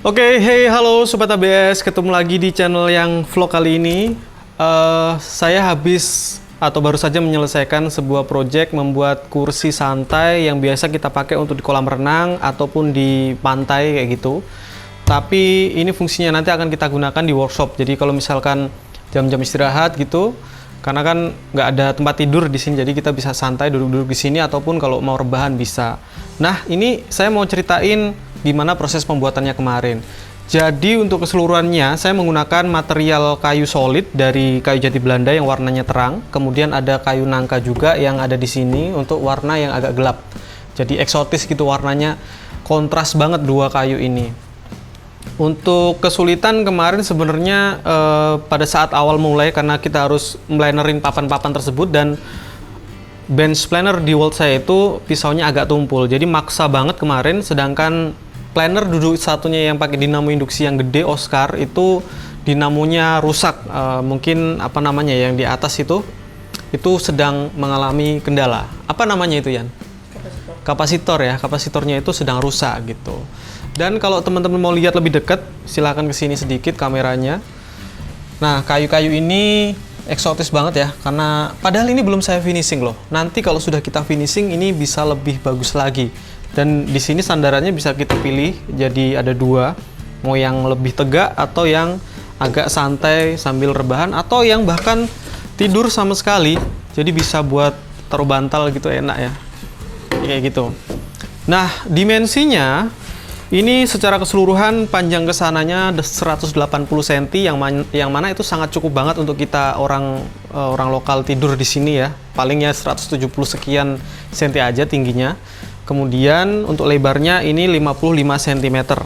Oke, hey, halo Sobat ABS, ketemu lagi di channel yang vlog kali ini. Saya habis atau baru saja menyelesaikan sebuah project membuat kursi santai yang biasa kita pakai untuk di kolam renang ataupun di pantai kayak gitu. Tapi ini fungsinya nanti akan kita gunakan di workshop. Jadi kalau misalkan jam-jam istirahat gitu, karena kan nggak ada tempat tidur di sini, jadi kita bisa santai duduk-duduk di sini ataupun kalau mau rebahan bisa. Nah, ini saya mau ceritain gimana proses pembuatannya kemarin. Jadi untuk keseluruhannya saya menggunakan material kayu solid dari kayu jati Belanda yang warnanya terang. Kemudian ada kayu nangka juga yang ada di sini untuk warna yang agak gelap. Jadi eksotis gitu warnanya, kontras banget dua kayu ini. Untuk kesulitan kemarin sebenarnya pada saat awal mulai karena kita harus melinerin papan-papan tersebut dan bench planer di World saya itu pisaunya agak tumpul. Jadi maksa banget kemarin, sedangkan planer duduk satunya yang pakai dinamo induksi yang gede Oscar itu dinamonya rusak, mungkin apa namanya yang di atas itu sedang mengalami kendala. Apa namanya itu, Yan? Kapasitor ya, kapasitornya itu sedang rusak gitu. Dan kalau teman-teman mau lihat lebih dekat, silahkan ke sini sedikit kameranya. Nah, kayu-kayu ini eksotis banget ya, karena padahal ini belum saya finishing loh. Nanti kalau sudah kita finishing ini bisa lebih bagus lagi. Dan di sini sandarannya bisa kita pilih, jadi ada dua, mau yang lebih tegak atau yang agak santai sambil rebahan atau yang bahkan tidur sama sekali. Jadi bisa buat taruh bantal gitu enak ya, kayak gitu. Nah, dimensinya ini secara keseluruhan panjang kesananya 180 cm yang mana itu sangat cukup banget untuk kita orang lokal tidur di sini ya. Palingnya 170 sekian cm aja tingginya. Kemudian untuk lebarnya ini 55 cm.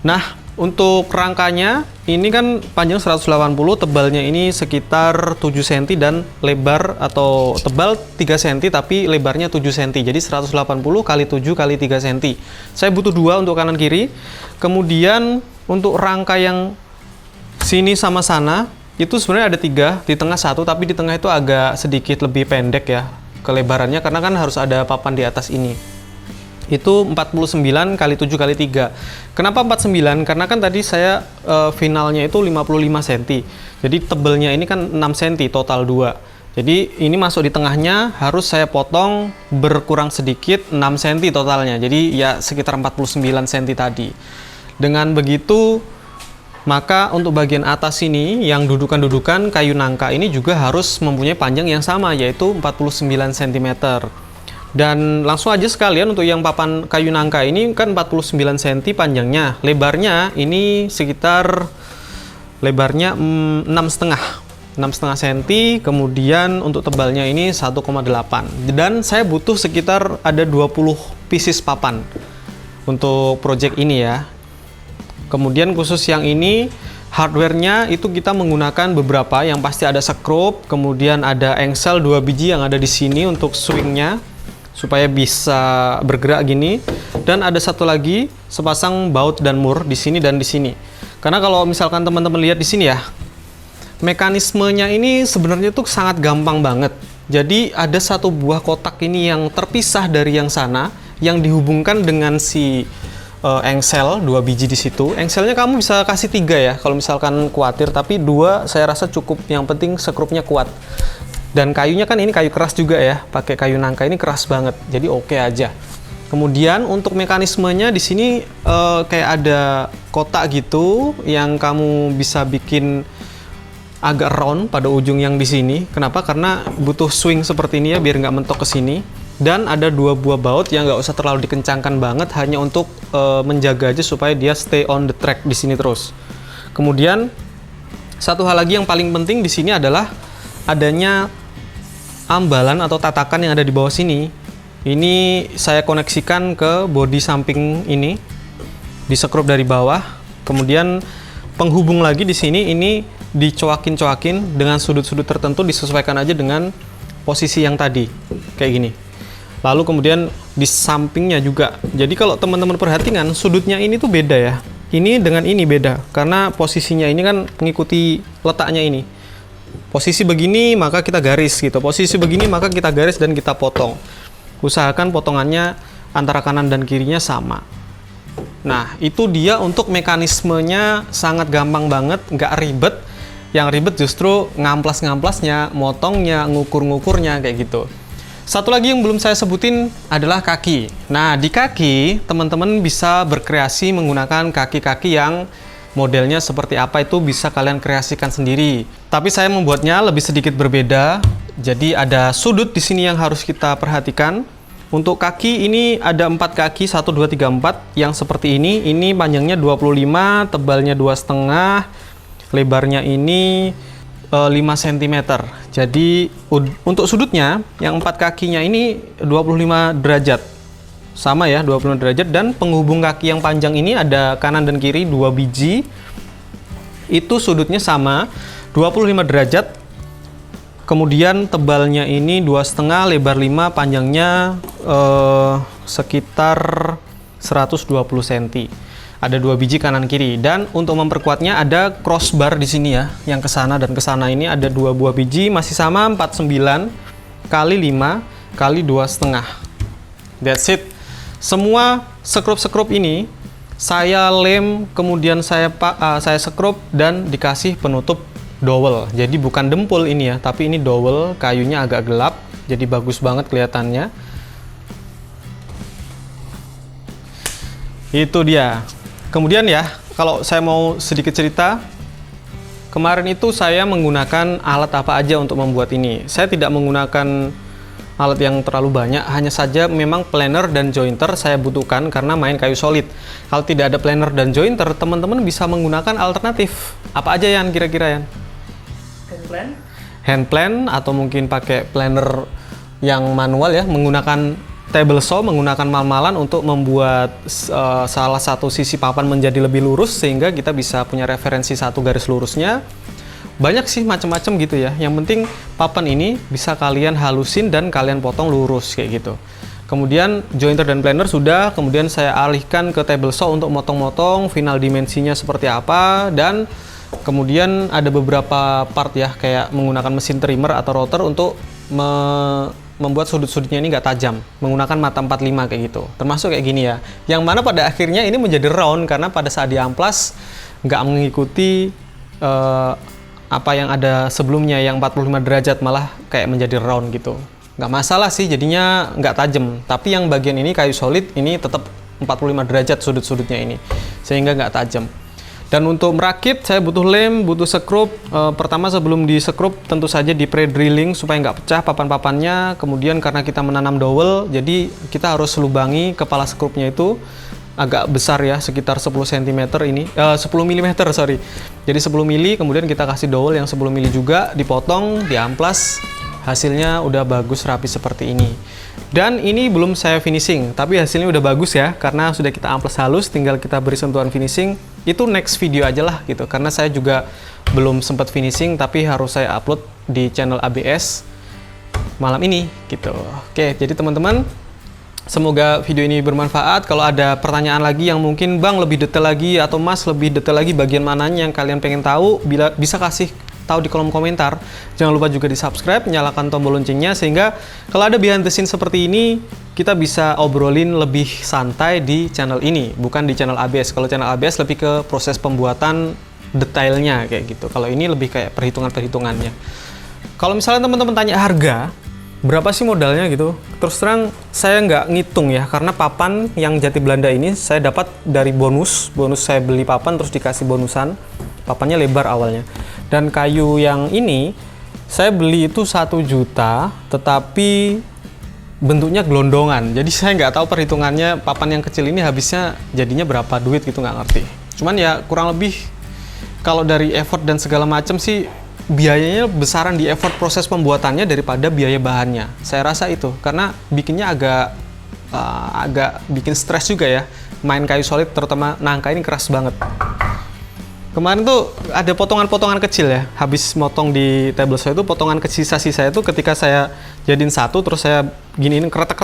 Nah, untuk rangkanya ini kan panjang 180, tebalnya ini sekitar 7 cm dan lebar atau tebal 3 cm tapi lebarnya 7 cm. Jadi 180 kali 7 kali 3 cm. Saya butuh dua untuk kanan kiri. Kemudian untuk rangka yang sini sama sana itu sebenarnya ada 3, di tengah 1 tapi di tengah itu agak sedikit lebih pendek ya kelebarannya karena kan harus ada papan di atas ini. Itu 49 kali 7 kali 3. Kenapa 49? Karena kan tadi saya finalnya itu 55 cm. Jadi tebelnya ini kan 6 cm total 2. Jadi ini masuk di tengahnya harus saya potong berkurang sedikit 6 cm totalnya. Jadi ya sekitar 49 cm tadi. Dengan begitu maka untuk bagian atas ini yang dudukan-dudukan kayu nangka ini juga harus mempunyai panjang yang sama yaitu 49 cm. Dan langsung aja sekalian untuk yang papan kayu nangka ini kan 49 cm panjangnya. Lebarnya ini sekitar lebarnya 6,5 cm. Kemudian untuk tebalnya ini 1,8. Dan saya butuh sekitar ada 20 pieces papan untuk project ini ya. Kemudian khusus yang ini hardware-nya itu kita menggunakan beberapa, yang pasti ada skrup, kemudian ada engsel 2 biji yang ada di sini untuk swing-nya supaya bisa bergerak gini, dan ada satu lagi sepasang baut dan mur di sini dan di sini. Karena kalau misalkan teman-teman lihat di sini ya, mekanismenya ini sebenarnya tuh sangat gampang banget. Jadi ada satu buah kotak ini yang terpisah dari yang sana yang dihubungkan dengan si engsel 2 biji di situ. Engselnya kamu bisa kasih 3 ya kalau misalkan khawatir, tapi 2 saya rasa cukup. Yang penting skrupnya kuat. Dan kayunya kan ini kayu keras juga ya, pakai kayu nangka ini keras banget. Jadi oke aja. Kemudian untuk mekanismenya di sini kayak ada kotak gitu yang kamu bisa bikin agak round pada ujung yang di sini. Kenapa? Karena butuh swing seperti ini ya biar nggak mentok ke sini. Dan ada 2 buah baut yang nggak usah terlalu dikencangkan banget, hanya untuk menjaga aja supaya dia stay on the track di sini terus. Kemudian satu hal lagi yang paling penting di sini adalah adanya ambalan atau tatakan yang ada di bawah sini. Ini saya koneksikan ke bodi samping ini, di skrup dari bawah. Kemudian penghubung lagi di sini ini dicoakin-coakin dengan sudut-sudut tertentu, disesuaikan aja dengan posisi yang tadi kayak gini. Lalu kemudian di sampingnya juga. Jadi kalau teman-teman perhatikan sudutnya ini tuh beda ya. Ini dengan ini beda karena posisinya ini kan mengikuti letaknya ini. Posisi begini maka kita garis gitu. Posisi begini maka kita garis dan kita potong. Usahakan potongannya antara kanan dan kirinya sama. Nah, itu dia untuk mekanismenya sangat gampang banget, nggak ribet. Yang ribet justru ngamplas-ngamplasnya, motongnya, ngukur-ngukurnya, kayak gitu. Satu lagi yang belum saya sebutin adalah kaki. Nah, di kaki, teman-teman bisa berkreasi menggunakan kaki-kaki yang modelnya seperti apa itu bisa kalian kreasikan sendiri. Tapi saya membuatnya lebih sedikit berbeda. Jadi ada sudut di sini yang harus kita perhatikan. Untuk kaki ini ada 4 kaki, 1, 2, 3, 4 yang seperti ini. Ini panjangnya 25, tebalnya 2,5, lebarnya ini 5 cm. Jadi untuk sudutnya yang 4 kakinya ini 25 derajat. Sama ya, 25 derajat, dan penghubung kaki yang panjang ini ada kanan dan kiri 2 biji. Itu sudutnya sama 25 derajat. Kemudian tebalnya ini 2,5, lebar 5, panjangnya sekitar 120 cm. Ada 2 biji kanan kiri, dan untuk memperkuatnya ada crossbar di sini ya, yang ke sana dan ke sana ini ada 2 buah biji, masih sama 49 kali 5 kali 2,5. That's it. Semua sekrup-sekrup ini saya lem, kemudian saya sekrup dan dikasih penutup dowel. Jadi bukan dempul ini ya, tapi ini dowel, kayunya agak gelap, jadi bagus banget kelihatannya. Itu dia. Kemudian ya, kalau saya mau sedikit cerita, kemarin itu saya menggunakan alat apa aja untuk membuat ini. Saya tidak menggunakan alat yang terlalu banyak, hanya saja memang planer dan jointer saya butuhkan karena main kayu solid. Kalau tidak ada planer dan jointer, teman-teman bisa menggunakan alternatif. Apa aja Yan kira-kira Yan? Handplan? Handplan, atau mungkin pakai planer yang manual ya, menggunakan table saw, menggunakan mal-malan untuk membuat salah satu sisi papan menjadi lebih lurus sehingga kita bisa punya referensi satu garis lurusnya. Banyak sih macam-macam gitu ya. Yang penting papan ini bisa kalian halusin dan kalian potong lurus kayak gitu. Kemudian jointer dan planer sudah, kemudian saya alihkan ke table saw untuk motong-motong final dimensinya seperti apa, dan kemudian ada beberapa part ya, kayak menggunakan mesin trimmer atau router untuk membuat sudut-sudutnya ini nggak tajam, menggunakan mata 45 kayak gitu, termasuk kayak gini ya, yang mana pada akhirnya ini menjadi round karena pada saat diamplas nggak mengikuti apa yang ada sebelumnya yang 45 derajat, malah kayak menjadi round gitu. Nggak masalah sih, jadinya nggak tajam, tapi yang bagian ini kayu solid ini tetap 45 derajat sudut-sudutnya ini, sehingga nggak tajam. Dan untuk merakit saya butuh lem, butuh sekrup. Pertama sebelum disekrup tentu saja di pre-drilling supaya nggak pecah papan-papannya. Kemudian karena kita menanam dowel, jadi kita harus lubangi kepala sekrupnya itu agak besar ya, sekitar 10 cm ini, 10 mm sorry. Jadi 10 mili, kemudian kita kasih dowel yang 10 mili juga, dipotong, diamplas. Hasilnya udah bagus rapi seperti ini. Dan ini belum saya finishing, tapi hasilnya udah bagus ya, karena sudah kita amplas halus, tinggal kita beri sentuhan finishing. Itu next video aja lah gitu, karena saya juga belum sempat finishing, tapi harus saya upload di channel ABS malam ini gitu. Oke, jadi teman-teman, semoga video ini bermanfaat. Kalau ada pertanyaan lagi yang mungkin Bang lebih detail lagi, atau Mas lebih detail lagi bagian mananya yang kalian pengen tahu, bisa kasih tahu di kolom komentar. Jangan lupa juga di subscribe, nyalakan tombol loncengnya, sehingga kalau ada behind the scene seperti ini, kita bisa obrolin lebih santai di channel ini, bukan di channel ABS. Kalau channel ABS lebih ke proses pembuatan detailnya kayak gitu. Kalau ini lebih kayak perhitungan-perhitungannya. Kalau misalnya teman-teman tanya harga, berapa sih modalnya gitu? Terus terang saya nggak ngitung ya, karena papan yang Jati Belanda ini saya dapat dari bonus saya beli papan terus dikasih bonusan. Papannya lebar awalnya. Dan kayu yang ini saya beli itu 1 juta, tetapi bentuknya gelondongan. Jadi saya nggak tahu perhitungannya papan yang kecil ini habisnya jadinya berapa duit gitu, nggak ngerti. Cuman ya kurang lebih kalau dari effort dan segala macam sih biayanya besaran di effort proses pembuatannya daripada biaya bahannya. Saya rasa itu karena bikinnya agak bikin stres juga ya. Main kayu solid terutama nangka ini keras banget. Kemarin tuh ada potongan-potongan kecil ya, habis motong di table saw itu potongan kecil sisa itu ketika saya jadiin satu terus saya giniin kretek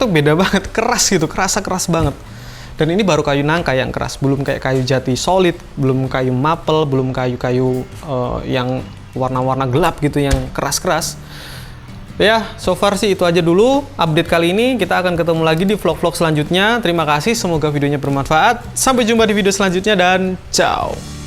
tuh beda banget, keras gitu, kerasa keras banget. Dan ini baru kayu nangka yang keras, belum kayak kayu jati solid, belum kayu maple, belum kayu-kayu yang warna-warna gelap gitu yang keras-keras. Ya, so far sih itu aja dulu update kali ini. Kita akan ketemu lagi di vlog-vlog selanjutnya. Terima kasih, semoga videonya bermanfaat. Sampai jumpa di video selanjutnya dan ciao.